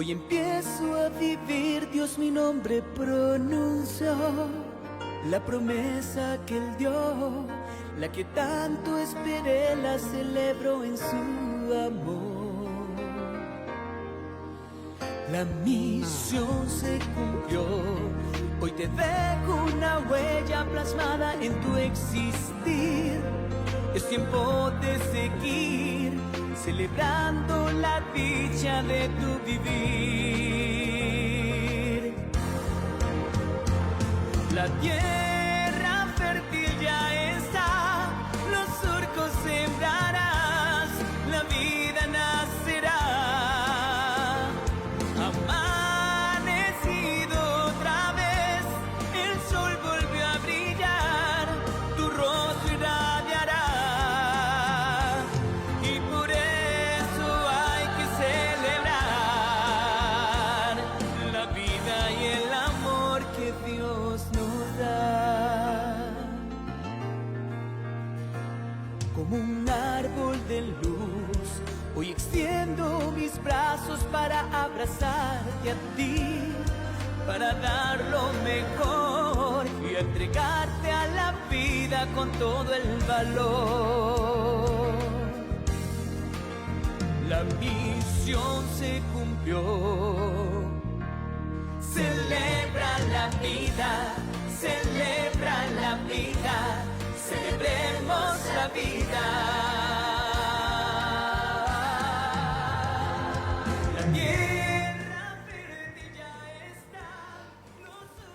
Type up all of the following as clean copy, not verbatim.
Hoy empiezo a vivir, Dios mi nombre pronunció, la promesa que Él dio, la que tanto esperé, la celebro en su amor. La misión se cumplió, hoy te dejo una huella plasmada en tu existir. Es tiempo de seguir, celebrando la dicha de tu vivir. La tierra fértil ya está, los surcos sembrarás, la vida nacerá. Amanecido otra vez, el sol volvió a brillar, tu rostro irradiará. Y por eso hay que celebrar la vida y el amor que Dios nos da. Como un árbol de luz, hoy extiendo mis brazos para abrazarte a ti, para dar lo mejor y entregarte a la vida con todo el valor. La misión se cumplió. Celebra la vida, celebra la vida, celebremos la vida. La tierra fértil ya está.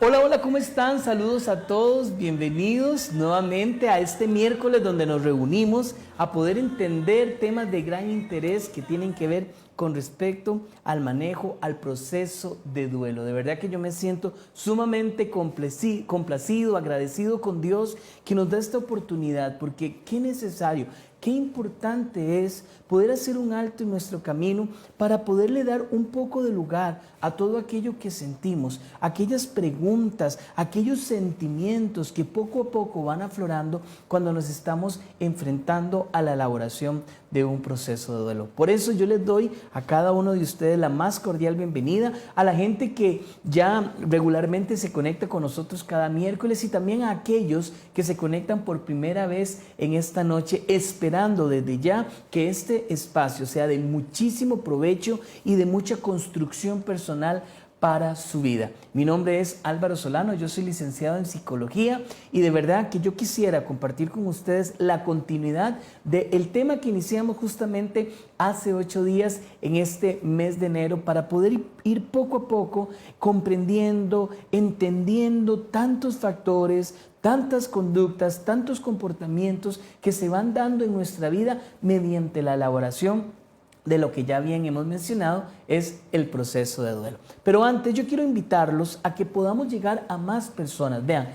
Hola, hola, ¿cómo están? Saludos a todos, bienvenidos nuevamente a este miércoles donde nos reunimos a poder entender temas de gran interés que tienen que ver con respecto al manejo, al proceso de duelo. De verdad que yo me siento sumamente complacido, agradecido con Dios que nos da esta oportunidad, porque qué necesario, qué importante es poder hacer un alto en nuestro camino para poderle dar un poco de lugar a todo aquello que sentimos, aquellas preguntas, aquellos sentimientos que poco a poco van aflorando cuando nos estamos enfrentando a la elaboración de un proceso de duelo. Por eso yo les doy a cada uno de ustedes la más cordial bienvenida, a la gente que ya regularmente se conecta con nosotros cada miércoles y también a aquellos que se conectan por primera vez en esta noche, esperando desde ya que este espacio sea de muchísimo provecho y de mucha construcción personal para su vida. Mi nombre es Álvaro Solano, yo soy licenciado en psicología y de verdad que yo quisiera compartir con ustedes la continuidad del tema que iniciamos justamente hace 8 días en este mes de enero para poder ir poco a poco comprendiendo, entendiendo tantos factores, tantas conductas, tantos comportamientos que se van dando en nuestra vida mediante la elaboración de lo que ya bien hemos mencionado, es el proceso de duelo. Pero antes yo quiero invitarlos a que podamos llegar a más personas. Vean,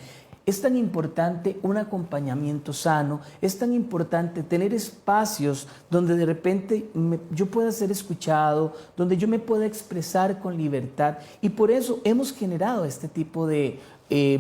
es tan importante un acompañamiento sano, es tan importante tener espacios donde de repente yo pueda ser escuchado, donde yo me pueda expresar con libertad, y por eso hemos generado este tipo de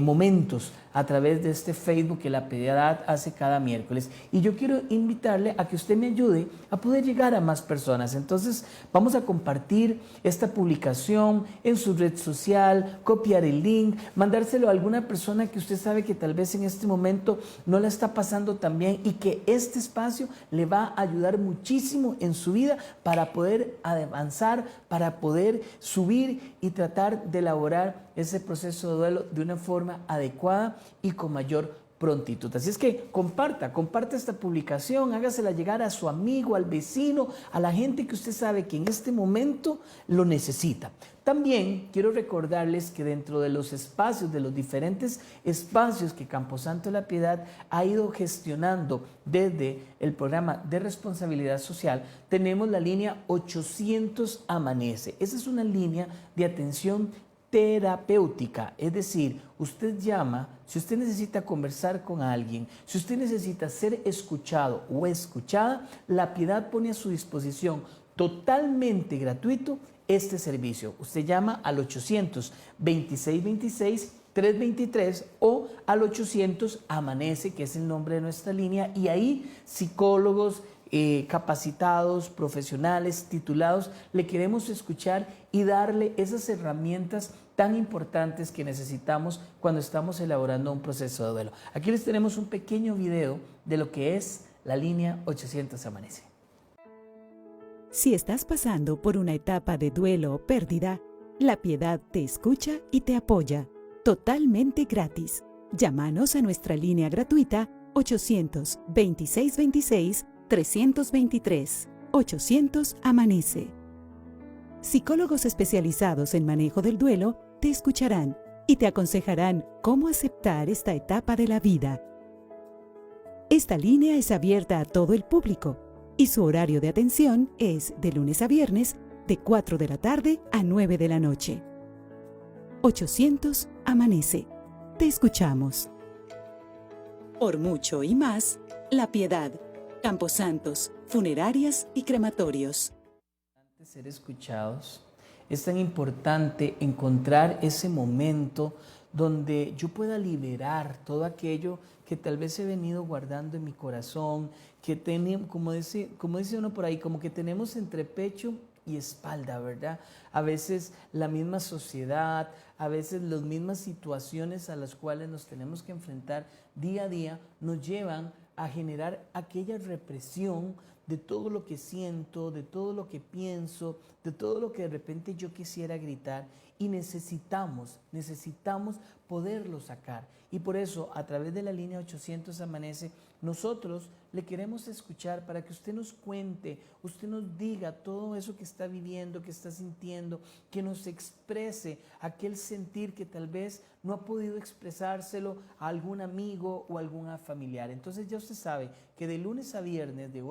momentos a través de este Facebook que La Piedad hace cada miércoles, y yo quiero invitarle a que usted me ayude a poder llegar a más personas. Entonces vamos a compartir esta publicación en su red social, copiar el link, mandárselo a alguna persona que usted sabe que tal vez en este momento no la está pasando tan bien y que este espacio le va a ayudar muchísimo en su vida para poder avanzar, para poder subir y tratar de elaborar ese proceso de duelo de una forma adecuada y con mayor prontitud. Así es que comparta esta publicación, hágasela llegar a su amigo, al vecino, a la gente que usted sabe que en este momento lo necesita. También quiero recordarles que dentro de los espacios, de los diferentes espacios que Camposanto de la Piedad ha ido gestionando desde el programa de responsabilidad social, tenemos la línea 800 Amanece. Esa es una línea de atención terapéutica, es decir, usted llama si usted necesita conversar con alguien, si usted necesita ser escuchado o escuchada. La Piedad pone a su disposición totalmente gratuito este servicio. Usted llama al 800-2626-323 o al 800 Amanece, que es el nombre de nuestra línea, y ahí psicólogos, capacitados, profesionales, titulados, le queremos escuchar y darle esas herramientas tan importantes que necesitamos cuando estamos elaborando un proceso de duelo. Aquí les tenemos un pequeño video de lo que es la línea 800 Amanece. Si estás pasando por una etapa de duelo o pérdida, La Piedad te escucha y te apoya, totalmente gratis. Llámanos a nuestra línea gratuita 800-2626-323. 800 Amanece. Psicólogos especializados en manejo del duelo te escucharán y te aconsejarán cómo aceptar esta etapa de la vida. Esta línea es abierta a todo el público y su horario de atención es de lunes a viernes de 4 de la tarde a 9 de la noche. 800 Amanece. Te escuchamos. Por mucho y más, La Piedad, Camposantos, funerarias y crematorios. Ser escuchados, es tan importante encontrar ese momento donde yo pueda liberar todo aquello que tal vez he venido guardando en mi corazón, que tenemos, como dice uno por ahí, como que tenemos entre pecho y espalda, ¿verdad? A veces la misma sociedad, a veces las mismas situaciones a las cuales nos tenemos que enfrentar día a día nos llevan a generar aquella represión de todo lo que siento, de todo lo que pienso, de todo lo que de repente yo quisiera gritar, y necesitamos poderlo sacar. Y por eso, a través de la línea 800 Amanece, nosotros le queremos escuchar para que usted nos cuente, usted nos diga todo eso que está viviendo, que está sintiendo, que nos exprese aquel sentir que tal vez no ha podido expresárselo a algún amigo o algún familiar. Entonces ya usted sabe que de lunes a viernes de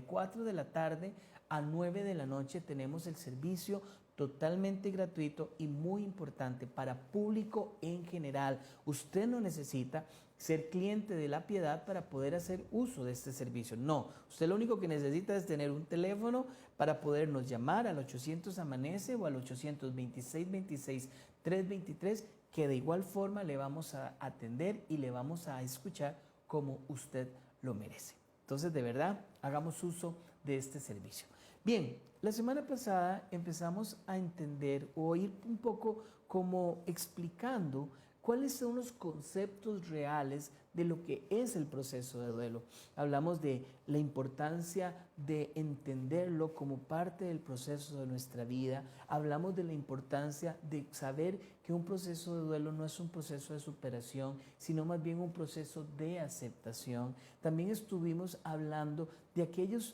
4 de la tarde a 9 de la noche tenemos el servicio totalmente gratuito y muy importante para público en general. Usted no necesita ser cliente de La Piedad para poder hacer uso de este servicio. No, usted lo único que necesita es tener un teléfono para podernos llamar al 800 Amanece o al 800-2626-323, que de igual forma le vamos a atender y le vamos a escuchar como usted lo merece. Entonces, de verdad, hagamos uso de este servicio. Bien, la semana pasada empezamos a entender o ir un poco como explicando cuáles son los conceptos reales de lo que es el proceso de duelo. Hablamos de la importancia de entenderlo como parte del proceso de nuestra vida. Hablamos de la importancia de saber que un proceso de duelo no es un proceso de superación, sino más bien un proceso de aceptación. También estuvimos hablando de aquellos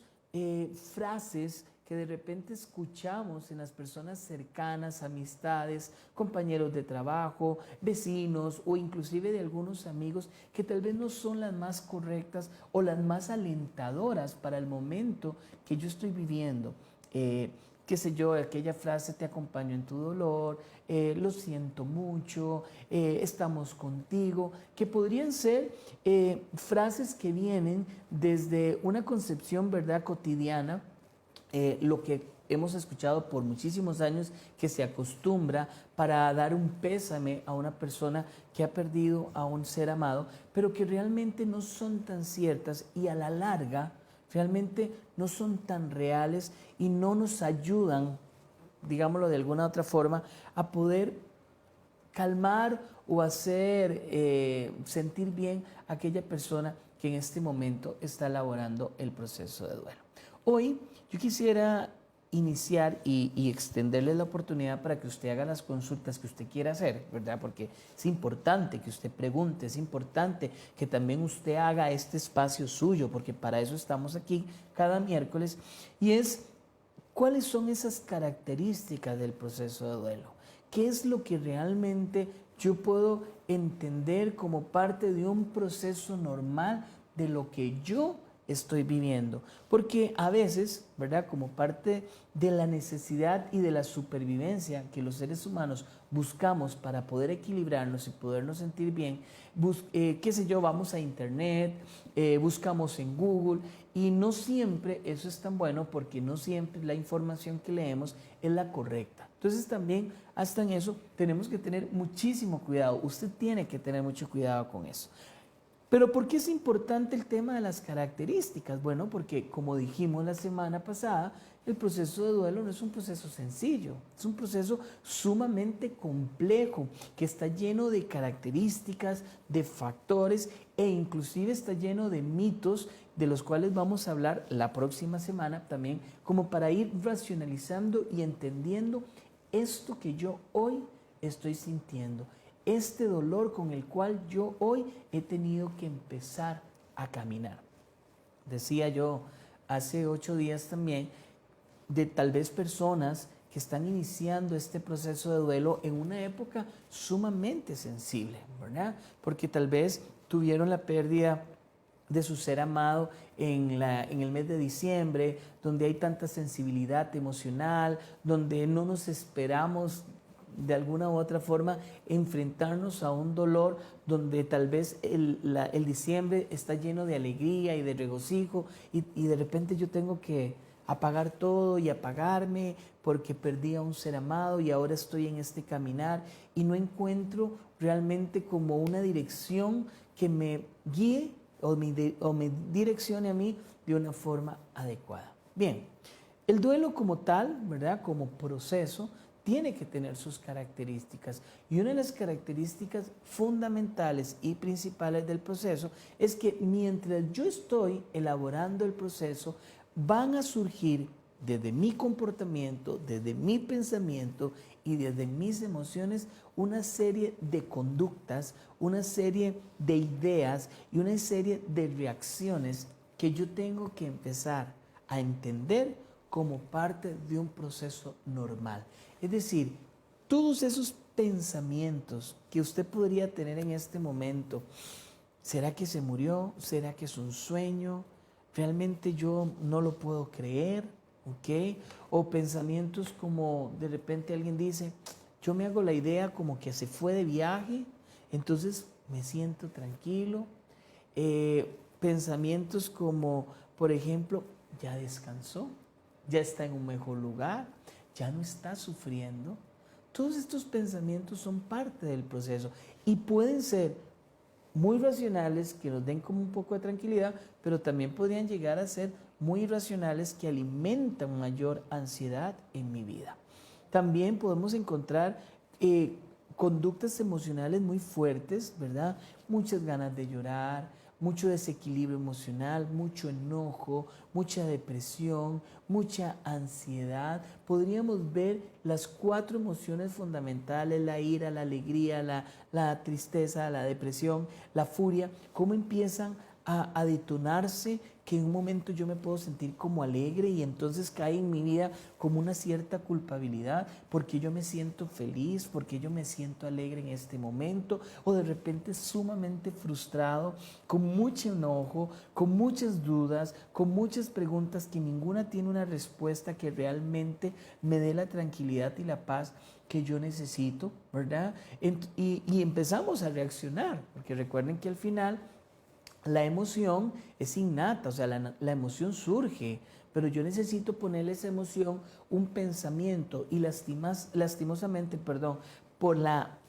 frases que de repente escuchamos en las personas cercanas, amistades, compañeros de trabajo, vecinos o inclusive de algunos amigos, que tal vez no son las más correctas o las más alentadoras para el momento que yo estoy viviendo. Qué sé yo, aquella frase: te acompaño en tu dolor, lo siento mucho, estamos contigo, que podrían ser frases que vienen desde una concepción, ¿verdad?, cotidiana, lo que hemos escuchado por muchísimos años, que se acostumbra para dar un pésame a una persona que ha perdido a un ser amado, pero que realmente no son tan ciertas y a la larga realmente no son tan reales y no nos ayudan, digámoslo de alguna otra forma, a poder calmar o hacer sentir bien a aquella persona que en este momento está elaborando el proceso de duelo. Hoy yo quisiera iniciar y extenderle la oportunidad para que usted haga las consultas que usted quiera hacer, ¿verdad? Porque es importante que usted pregunte, es importante que también usted haga este espacio suyo, porque para eso estamos aquí cada miércoles, y es: ¿cuáles son esas características del proceso de duelo? ¿Qué es lo que realmente yo puedo entender como parte de un proceso normal de lo que yo estoy viviendo? Porque a veces, ¿verdad?, como parte de la necesidad y de la supervivencia que los seres humanos buscamos para poder equilibrarnos y podernos sentir bien, qué sé yo, vamos a internet, buscamos en Google, y no siempre eso es tan bueno, porque no siempre la información que leemos es la correcta. Entonces también hasta en eso tenemos que tener muchísimo cuidado. Usted tiene que tener mucho cuidado con eso. Pero ¿por qué es importante el tema de las características? Bueno, porque como dijimos la semana pasada, el proceso de duelo no es un proceso sencillo, es un proceso sumamente complejo que está lleno de características, de factores e inclusive está lleno de mitos de los cuales vamos a hablar la próxima semana también, como para ir racionalizando y entendiendo esto que yo hoy estoy sintiendo, este dolor con el cual yo hoy he tenido que empezar a caminar. Decía yo hace 8 días también de tal vez personas que están iniciando este proceso de duelo en una época sumamente sensible, ¿verdad? Porque tal vez tuvieron la pérdida de su ser amado en el mes de diciembre, donde hay tanta sensibilidad emocional, donde no nos esperamos de alguna u otra forma enfrentarnos a un dolor donde tal vez el diciembre está lleno de alegría y de regocijo y de repente yo tengo que apagar todo y apagarme porque perdí a un ser amado y ahora estoy en este caminar y no encuentro realmente como una dirección que me guíe o me direccione a mí de una forma adecuada. Bien, el duelo como tal, ¿verdad? Como proceso, tiene que tener sus características y una de las características fundamentales y principales del proceso es que mientras yo estoy elaborando el proceso van a surgir desde mi comportamiento, desde mi pensamiento y desde mis emociones una serie de conductas, una serie de ideas y una serie de reacciones que yo tengo que empezar a entender como parte de un proceso normal. Es decir, todos esos pensamientos que usted podría tener en este momento, ¿será que se murió? ¿Será que es un sueño? ¿Realmente yo no lo puedo creer? ¿Ok? O pensamientos como de repente alguien dice, yo me hago la idea como que se fue de viaje, entonces me siento tranquilo. Pensamientos como, por ejemplo, ya descansó, ya está en un mejor lugar, ya no está sufriendo. Todos estos pensamientos son parte del proceso y pueden ser muy racionales que nos den como un poco de tranquilidad, pero también podrían llegar a ser muy irracionales que alimentan mayor ansiedad en mi vida. También podemos encontrar conductas emocionales muy fuertes, ¿verdad? Muchas ganas de llorar, mucho desequilibrio emocional, mucho enojo, mucha depresión, mucha ansiedad. Podríamos ver las 4 emociones fundamentales, la ira, la alegría, la tristeza, la depresión, la furia, cómo empiezan a detonarse, que en un momento yo me puedo sentir como alegre y entonces cae en mi vida como una cierta culpabilidad porque yo me siento feliz, porque yo me siento alegre en este momento, o de repente sumamente frustrado, con mucho enojo, con muchas dudas, con muchas preguntas que ninguna tiene una respuesta que realmente me dé la tranquilidad y la paz que yo necesito, ¿verdad? Y empezamos a reaccionar, porque recuerden que al final la emoción es innata, o sea, la emoción surge, pero yo necesito ponerle a esa emoción un pensamiento y lastimosamente, por la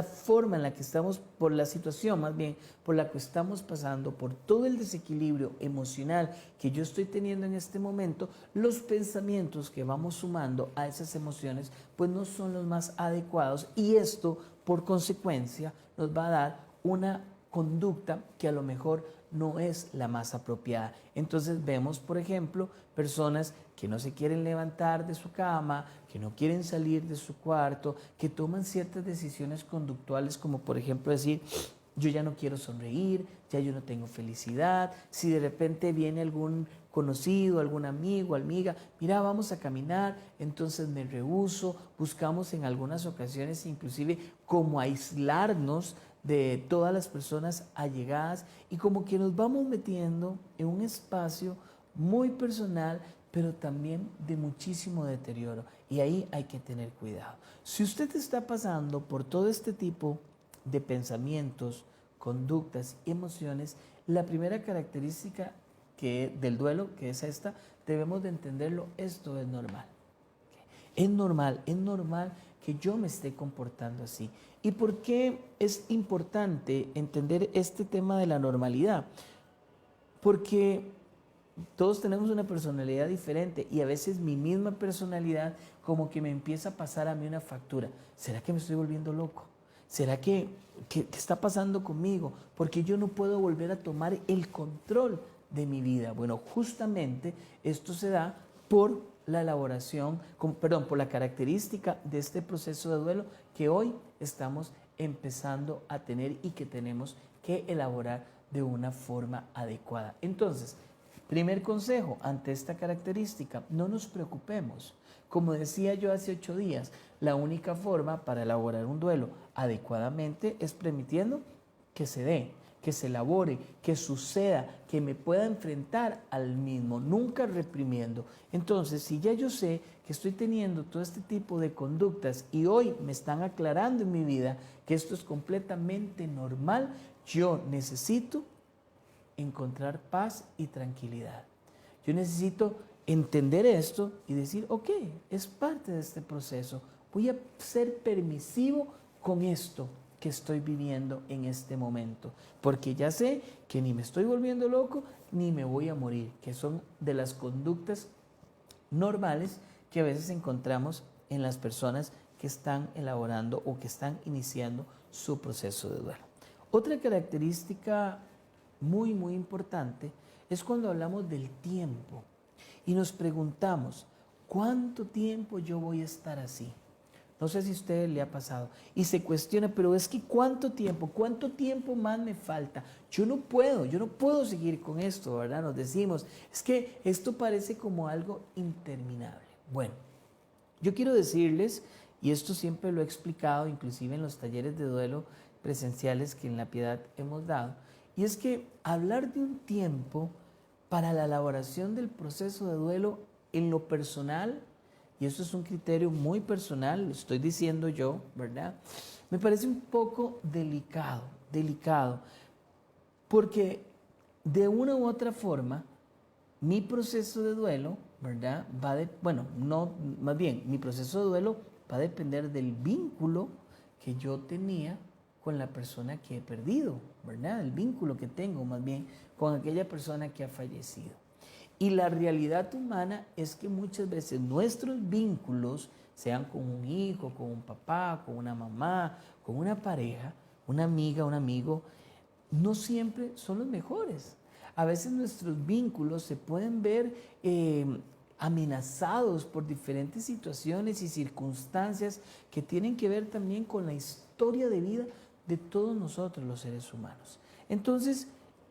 forma en la que estamos, por la situación más bien, por la que estamos pasando, por todo el desequilibrio emocional que yo estoy teniendo en este momento, los pensamientos que vamos sumando a esas emociones, pues no son los más adecuados y esto, por consecuencia, nos va a dar una conducta que a lo mejor no es la más apropiada. Entonces vemos, por ejemplo, personas que no se quieren levantar de su cama, que no quieren salir de su cuarto, que toman ciertas decisiones conductuales como por ejemplo decir, yo ya no quiero sonreír, ya yo no tengo felicidad. Si de repente viene algún conocido, algún amigo, amiga, mira, vamos a caminar, entonces me rehúso. Buscamos en algunas ocasiones inclusive como aislarnos de todas las personas allegadas y como que nos vamos metiendo en un espacio muy personal, pero también de muchísimo deterioro. Y ahí hay que tener cuidado. Si usted está pasando por todo este tipo de pensamientos, conductas, emociones, la primera característica del duelo, que es esta, debemos de entenderlo, esto es normal. Es normal que yo me esté comportando así. ¿Y por qué es importante entender este tema de la normalidad? Porque todos tenemos una personalidad diferente y a veces mi misma personalidad como que me empieza a pasar a mí una factura. ¿Será que me estoy volviendo loco? ¿Será que qué está pasando conmigo? Porque yo no puedo volver a tomar el control de mi vida. Bueno, justamente esto se da por la elaboración, por la característica de este proceso de duelo que hoy estamos empezando a tener y que tenemos que elaborar de una forma adecuada. Entonces, primer consejo ante esta característica, no nos preocupemos. Como decía yo hace 8 días, la única forma para elaborar un duelo adecuadamente es permitiendo que se dé, que se elabore, que suceda, que me pueda enfrentar al mismo, nunca reprimiendo. Entonces, si ya yo sé que estoy teniendo todo este tipo de conductas y hoy me están aclarando en mi vida que esto es completamente normal, yo necesito encontrar paz y tranquilidad. Yo necesito entender esto y decir, ok, es parte de este proceso. Voy a ser permisivo con esto que estoy viviendo en este momento, porque ya sé que ni me estoy volviendo loco ni me voy a morir, que son de las conductas normales que a veces encontramos en las personas que están elaborando o que están iniciando su proceso de duelo. Otra característica muy importante es cuando hablamos del tiempo y nos preguntamos, ¿cuánto tiempo yo voy a estar así? No sé si a usted le ha pasado y se cuestiona, pero es que ¿cuánto tiempo más me falta? Yo no puedo seguir con esto, ¿verdad? Nos decimos, es que esto parece como algo interminable. Bueno, yo quiero decirles, y esto siempre lo he explicado, inclusive en los talleres de duelo presenciales que en La Piedad hemos dado, y es que hablar de un tiempo para la elaboración del proceso de duelo en lo personal, y eso es un criterio muy personal, lo estoy diciendo yo, ¿verdad? Me parece un poco delicado, porque de una u otra forma, mi proceso de duelo, ¿verdad? Mi proceso de duelo va a depender del vínculo que yo tenía con la persona que he perdido, ¿verdad? El vínculo que tengo más bien con aquella persona que ha fallecido. Y la realidad humana es que muchas veces nuestros vínculos, sean con un hijo, con un papá, con una mamá, con una pareja, una amiga, un amigo, no siempre son los mejores. A veces nuestros vínculos se pueden ver amenazados por diferentes situaciones y circunstancias que tienen que ver también con la historia de vida de todos nosotros los seres humanos. Entonces,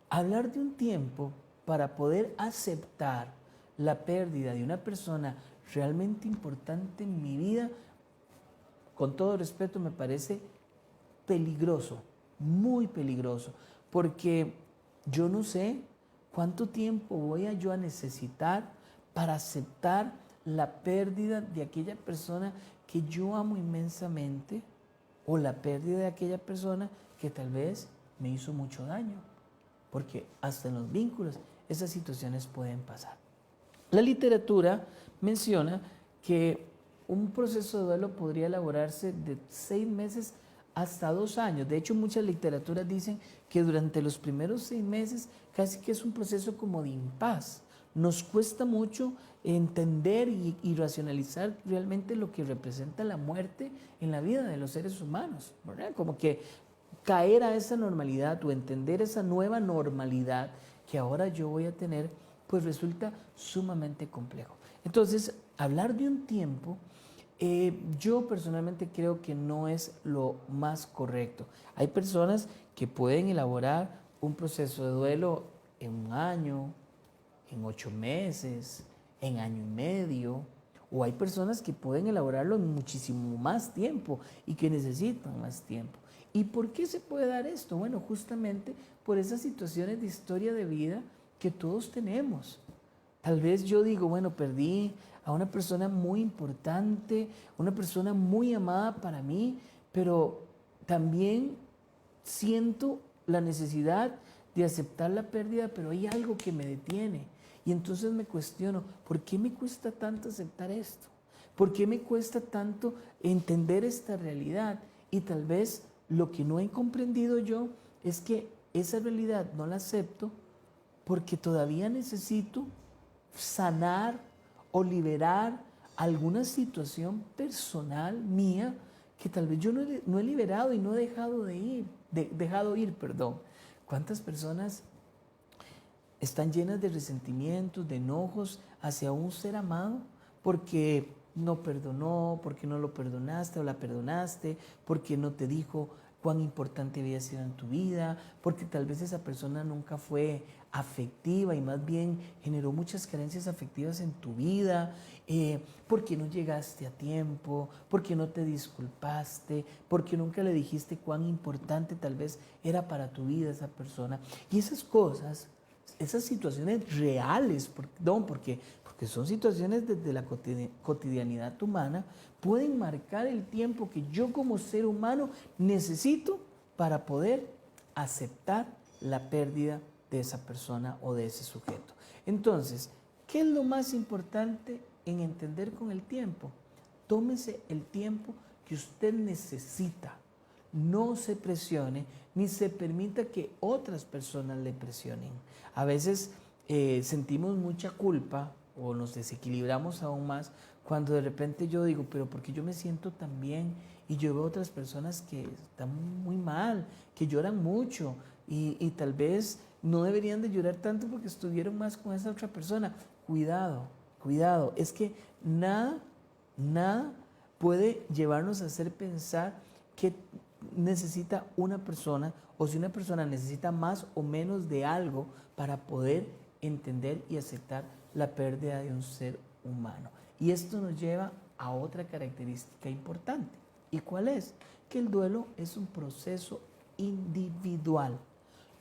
hablar de un tiempo para poder aceptar la pérdida de una persona realmente importante en mi vida, con todo respeto, me parece peligroso, muy peligroso, porque yo no sé cuánto tiempo voy yo a necesitar para aceptar la pérdida de aquella persona que yo amo inmensamente o la pérdida de aquella persona que tal vez me hizo mucho daño, porque hasta en los vínculos esas situaciones pueden pasar. La literatura menciona que un proceso de duelo podría elaborarse de 6 meses hasta 2 años. De hecho, muchas literaturas dicen que durante los primeros 6 meses casi que es un proceso como de impas. Nos cuesta mucho entender y racionalizar realmente lo que representa la muerte en la vida de los seres humanos, ¿verdad? Como que caer a esa normalidad o entender esa nueva normalidad que ahora yo voy a tener, pues resulta sumamente complejo. Entonces, hablar de un tiempo, yo personalmente creo que no es lo más correcto. Hay personas que pueden elaborar un proceso de duelo en 1 año, en 8 meses, en 1 año y medio, o hay personas que pueden elaborarlo en muchísimo más tiempo y que necesitan más tiempo. ¿Y por qué se puede dar esto? Bueno, justamente por esas situaciones de historia de vida que todos tenemos. Tal vez yo digo, bueno, perdí a una persona muy importante, una persona muy amada para mí, pero también siento la necesidad de aceptar la pérdida, pero hay algo que me detiene. Y entonces me cuestiono, ¿por qué me cuesta tanto aceptar esto? ¿Por qué me cuesta tanto entender esta realidad? Y tal vez lo que no he comprendido yo es que esa realidad no la acepto porque todavía necesito sanar o liberar alguna situación personal mía que tal vez yo no he liberado y no he dejado ir, perdón. ¿Cuántas personas están llenas de resentimientos, de enojos hacia un ser amado porque no perdonó, porque no lo perdonaste o la perdonaste, porque no te dijo cuán importante había sido en tu vida, porque tal vez esa persona nunca fue afectiva y más bien generó muchas carencias afectivas en tu vida, porque no llegaste a tiempo, porque no te disculpaste, porque nunca le dijiste cuán importante tal vez era para tu vida esa persona. Y esas cosas, esas situaciones reales, porque son situaciones desde la cotidianidad humana, pueden marcar el tiempo que yo como ser humano necesito para poder aceptar la pérdida de esa persona o de ese sujeto. Entonces, ¿qué es lo más importante en entender con el tiempo? Tómese el tiempo que usted necesita. No se presione ni se permita que otras personas le presionen. A veces sentimos mucha culpa o nos desequilibramos aún más cuando de repente yo digo, pero ¿por qué yo me siento tan bien? Y yo veo otras personas que están muy mal, que lloran mucho y tal vez no deberían de llorar tanto porque estuvieron más con esa otra persona. Cuidado, cuidado. Es que nada puede llevarnos a hacer pensar que necesita una persona o si una persona necesita más o menos de algo para poder entender y aceptar la pérdida de un ser humano. Y esto nos lleva a otra característica importante. ¿Y cuál es? Que el duelo es un proceso individual.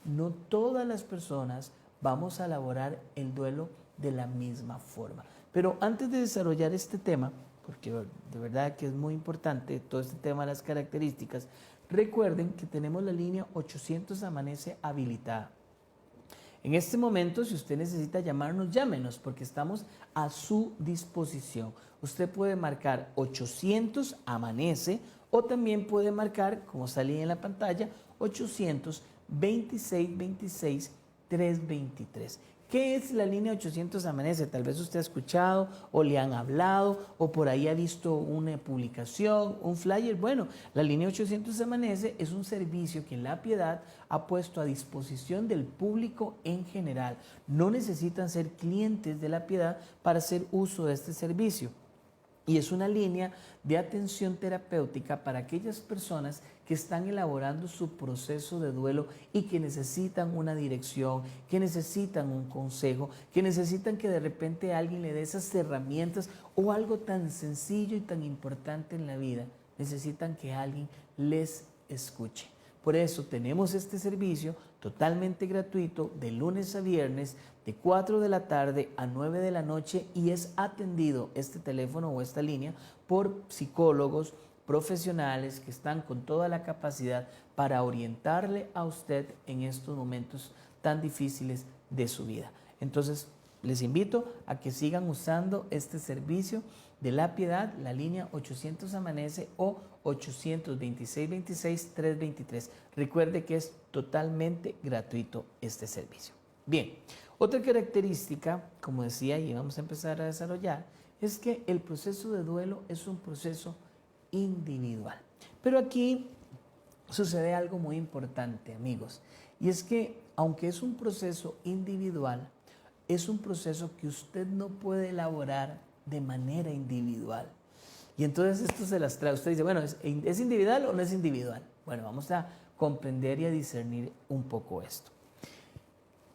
No todas las personas vamos a elaborar el duelo de la misma forma. Pero antes de desarrollar este tema, porque de verdad que es muy importante todo este tema de las características, recuerden que tenemos la línea 800 Amanece habilitada. En este momento, si usted necesita llamarnos, llámenos porque estamos a su disposición. Usted puede marcar 800 Amanece o también puede marcar, como salía en la pantalla, 800 26 26 323. ¿Qué es la línea 800 Amanece? Tal vez usted ha escuchado o le han hablado o por ahí ha visto una publicación, un flyer. Bueno, la línea 800 Amanece es un servicio que La Piedad ha puesto a disposición del público en general. No necesitan ser clientes de La Piedad para hacer uso de este servicio. Y es una línea de atención terapéutica para aquellas personas que están elaborando su proceso de duelo y que necesitan una dirección, que necesitan un consejo, que necesitan que de repente alguien le dé esas herramientas o algo tan sencillo y tan importante en la vida. Necesitan que alguien les escuche. Por eso tenemos este servicio totalmente gratuito de lunes a viernes de 4 de la tarde a 9 de la noche y es atendido este teléfono o esta línea por psicólogos profesionales que están con toda la capacidad para orientarle a usted en estos momentos tan difíciles de su vida. Entonces, les invito a que sigan usando este servicio de La Piedad, la línea 800 Amanece o 826 26 323. Recuerde que es totalmente gratuito este servicio. Bien, otra característica, como decía y vamos a empezar a desarrollar, es que el proceso de duelo es un proceso individual. Pero aquí sucede algo muy importante, amigos, y es que aunque es un proceso individual, es un proceso que usted no puede elaborar de manera individual. Y entonces esto se las trae. Usted dice, bueno, ¿es individual o no es individual? Bueno, vamos a comprender y a discernir un poco esto.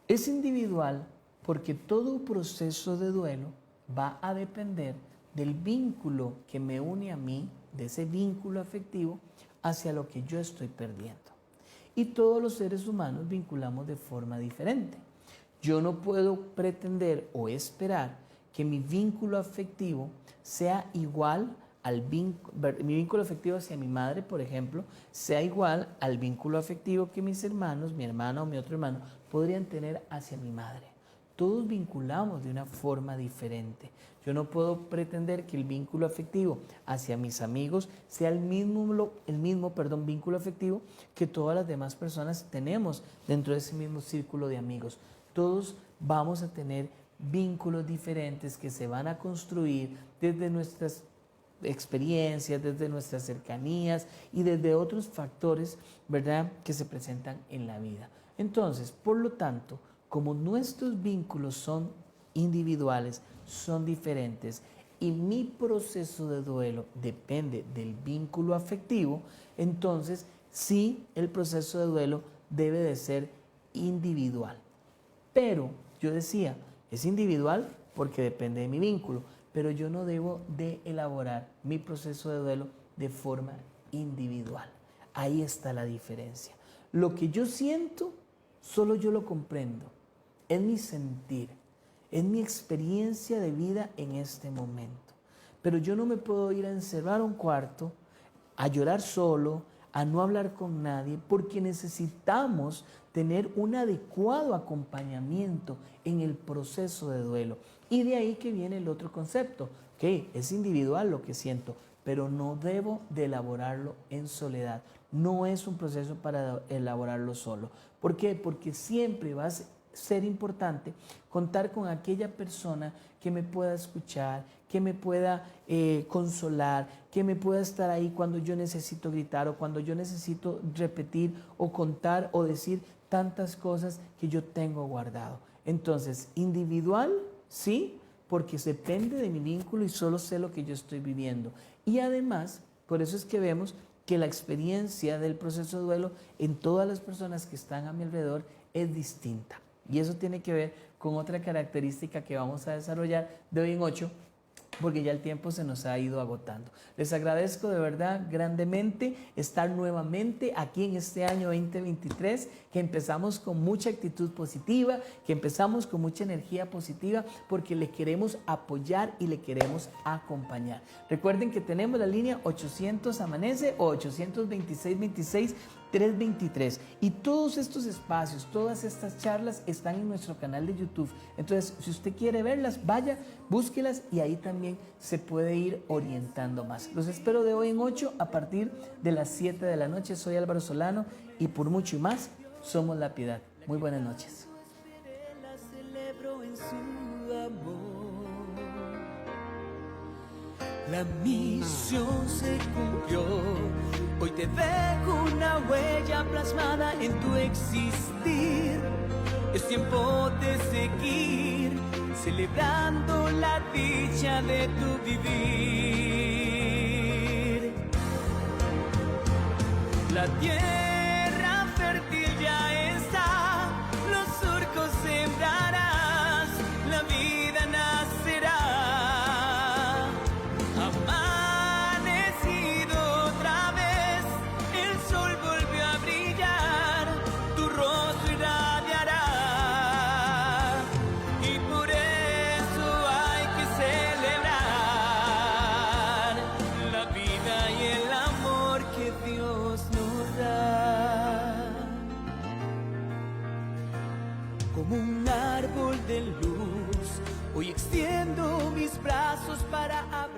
Es individual porque todo proceso de duelo va a depender del vínculo que me une a mí, de ese vínculo afectivo, hacia lo que yo estoy perdiendo. Y todos los seres humanos vinculamos de forma diferente. Yo no puedo pretender o esperar que mi vínculo afectivo sea igual mi vínculo afectivo hacia mi madre, por ejemplo, sea igual al vínculo afectivo que mis hermanos, mi hermana o mi otro hermano, podrían tener hacia mi madre. todos vinculamos de una forma diferente. Yo no puedo pretender que el vínculo afectivo hacia mis amigos sea el mismo vínculo afectivo que todas las demás personas tenemos dentro de ese mismo círculo de amigos. Todos vamos a tener vínculos diferentes que se van a construir desde nuestras experiencias, desde nuestras cercanías y desde otros factores, ¿verdad?, que se presentan en la vida. Entonces, por lo tanto, como nuestros vínculos son individuales, son diferentes y mi proceso de duelo depende del vínculo afectivo, entonces sí, el proceso de duelo debe de ser individual. Pero yo decía, es individual porque depende de mi vínculo, pero yo no debo de elaborar mi proceso de duelo de forma individual. Ahí está la diferencia. Lo que yo siento, solo yo lo comprendo. Es mi sentir, es mi experiencia de vida en este momento. Pero yo no me puedo ir a encerrar a un cuarto, a llorar solo, a no hablar con nadie, porque necesitamos tener un adecuado acompañamiento en el proceso de duelo. Y de ahí que viene el otro concepto, que es individual lo que siento, pero no debo de elaborarlo en soledad. No es un proceso para elaborarlo solo. ¿Por qué? Porque siempre va a ser importante contar con aquella persona que me pueda escuchar, que me pueda consolar, que me pueda estar ahí cuando yo necesito gritar o cuando yo necesito repetir o contar o decir tantas cosas que yo tengo guardado. Entonces, individual, sí, porque depende de mi vínculo y solo sé lo que yo estoy viviendo. Y además, por eso es que vemos que la experiencia del proceso de duelo en todas las personas que están a mi alrededor es distinta. Y eso tiene que ver con otra característica que vamos a desarrollar de hoy en 8, porque ya el tiempo se nos ha ido agotando. Les agradezco de verdad grandemente estar nuevamente aquí en este año 2023, que empezamos con mucha actitud positiva, que empezamos con mucha energía positiva, porque le queremos apoyar y le queremos acompañar. Recuerden que tenemos la línea 800 Amanece o 800-2626-323 y todos estos espacios, todas estas charlas están en nuestro canal de YouTube. Entonces, si usted quiere verlas, vaya, búsquelas y ahí también se puede ir orientando más. Los espero de hoy en 8 a partir de las 7 de la noche. Soy Álvaro Solano y por mucho y más, somos La Piedad. Muy buenas noches. La celebro en su amor. La misión se cumplió. Hoy te dejo una huella plasmada en tu existir. Es tiempo de seguir celebrando la dicha de tu vivir. La tierra fértil ya está, los surcos sembrarás, la vida nacerá. Amanecido otra vez, el sol volvió a brillar, tu rostro irradiará. Y por eso hay que celebrar la vida y el amor que Dios nos da. Como un árbol de luz, hoy extiendo mis brazos para abrazar.